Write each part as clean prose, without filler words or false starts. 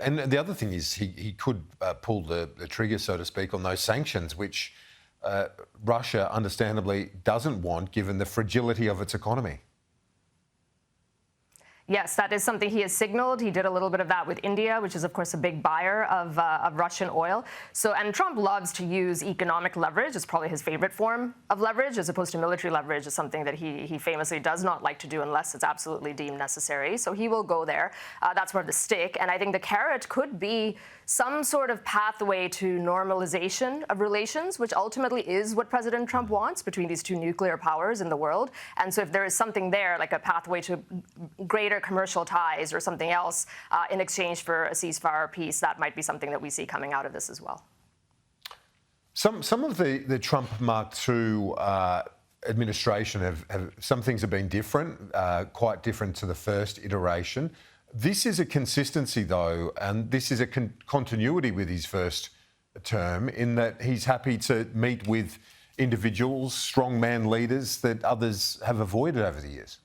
And the other thing is he could pull the trigger, so to speak, on those sanctions, which Russia understandably doesn't want given the fragility of its economy. Yes, that is something he has signaled. He did a little bit of that with India, which is, of course, a big buyer of Russian oil. And Trump loves to use economic leverage. It's probably his favorite form of leverage, as opposed to military leverage is something that he famously does not like to do unless it's absolutely deemed necessary. So he will go there. That's more of the stick. And I think the carrot could be some sort of pathway to normalization of relations, which ultimately is what President Trump wants between these two nuclear powers in the world. And so if there is something there, like a pathway to greater commercial ties or something else in exchange for a ceasefire or peace, that might be something that we see coming out of this as well. Some of the Trump Mark II administration some things have been different, quite different to the first iteration. This is a consistency, though, and this is a continuity with his first term in that he's happy to meet with individuals, strongman leaders that others have avoided over the years.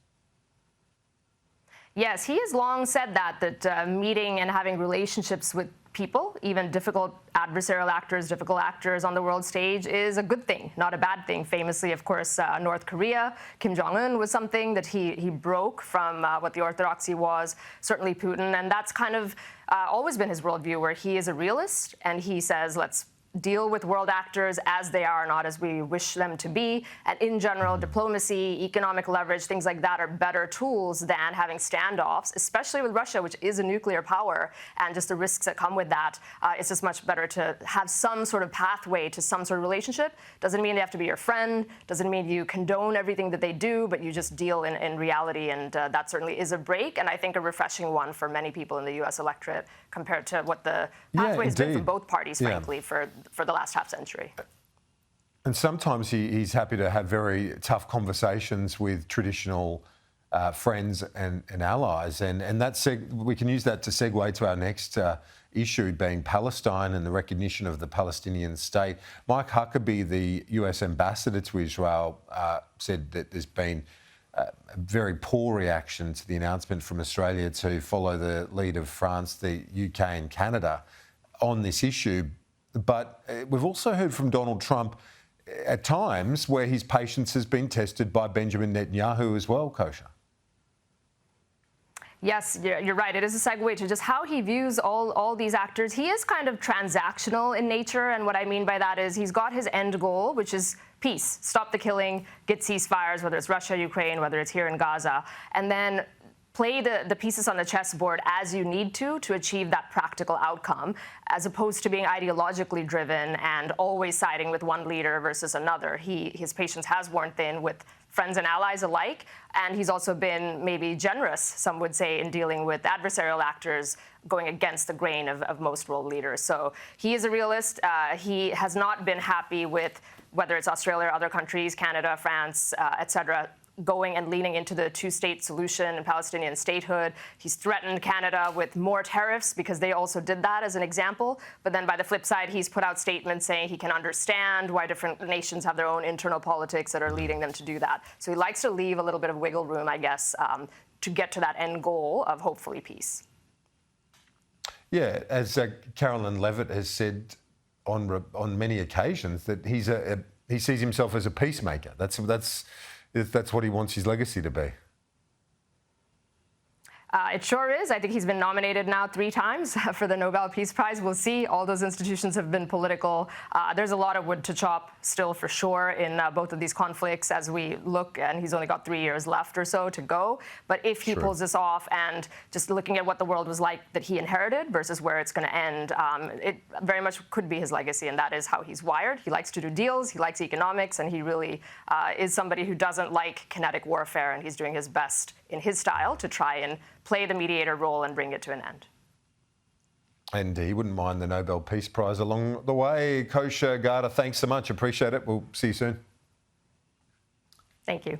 Yes, he has long said that meeting and having relationships with people, even difficult adversarial actors, difficult actors on the world stage, is a good thing, not a bad thing. Famously, of course, North Korea, Kim Jong-un was something that he broke from what the orthodoxy was, certainly Putin. And that's kind of always been his worldview, where he is a realist and he says, let's deal with world actors as they are, not as we wish them to be. And in general, diplomacy, economic leverage, things like that are better tools than having standoffs, especially with Russia, which is a nuclear power, and just the risks that come with that. It's just much better to have some sort of pathway to some sort of relationship. Doesn't mean they have to be your friend, doesn't mean you condone everything that they do, but you just deal in reality, and that certainly is a break, and I think a refreshing one for many people in the U.S. electorate compared to what the pathway has been from both parties, frankly, for the last half century. And sometimes he's happy to have very tough conversations with traditional friends and allies. And that's we can use that to segue to our next issue, being Palestine and the recognition of the Palestinian state. Mike Huckabee, the US ambassador to Israel, said that there's been a very poor reaction to the announcement from Australia to follow the lead of France, the UK and Canada on this issue. But we've also heard from Donald Trump at times where his patience has been tested by Benjamin Netanyahu as well, Kosha. Yes, you're right. It is a segue to just how he views all these actors. He is kind of transactional in nature, and what I mean by that is he's got his end goal, which is peace, stop the killing, get ceasefires, whether it's Russia, Ukraine, whether it's here in Gaza, and then play the pieces on the chessboard as you need to achieve that practical outcome, as opposed to being ideologically driven and always siding with one leader versus another. His patience has worn thin with friends and allies alike, and he's also been maybe generous, some would say, in dealing with adversarial actors going against the grain of most world leaders. So he is a realist. He has not been happy with whether it's Australia or other countries, Canada, France, et cetera, going and leaning into the two-state solution and Palestinian statehood. He's threatened Canada with more tariffs because they also did that as an example. But then by the flip side, he's put out statements saying he can understand why different nations have their own internal politics that are leading them to do that. So he likes to leave a little bit of wiggle room, I guess, to get to that end goal of hopefully peace. Yeah, as Carolyn Levitt has said on many occasions, that he sees himself as a peacemaker. That's what he wants his legacy to be. It sure is. I think he's been nominated now 3 times for the Nobel Peace Prize. We'll see. All those institutions have been political. There's a lot of wood to chop still, for sure, in both of these conflicts as we look, and he's only got 3 years left or so to go. But if he pulls this off, and just looking at what the world was like that he inherited versus where it's going to end, it very much could be his legacy, and that is how he's wired. He likes to do deals, he likes economics, and he really is somebody who doesn't like kinetic warfare, and he's doing his best in his style to try and play the mediator role and bring it to an end. And he wouldn't mind the Nobel Peace Prize along the way. Kosha Gada, thanks so much. Appreciate it. We'll see you soon. Thank you.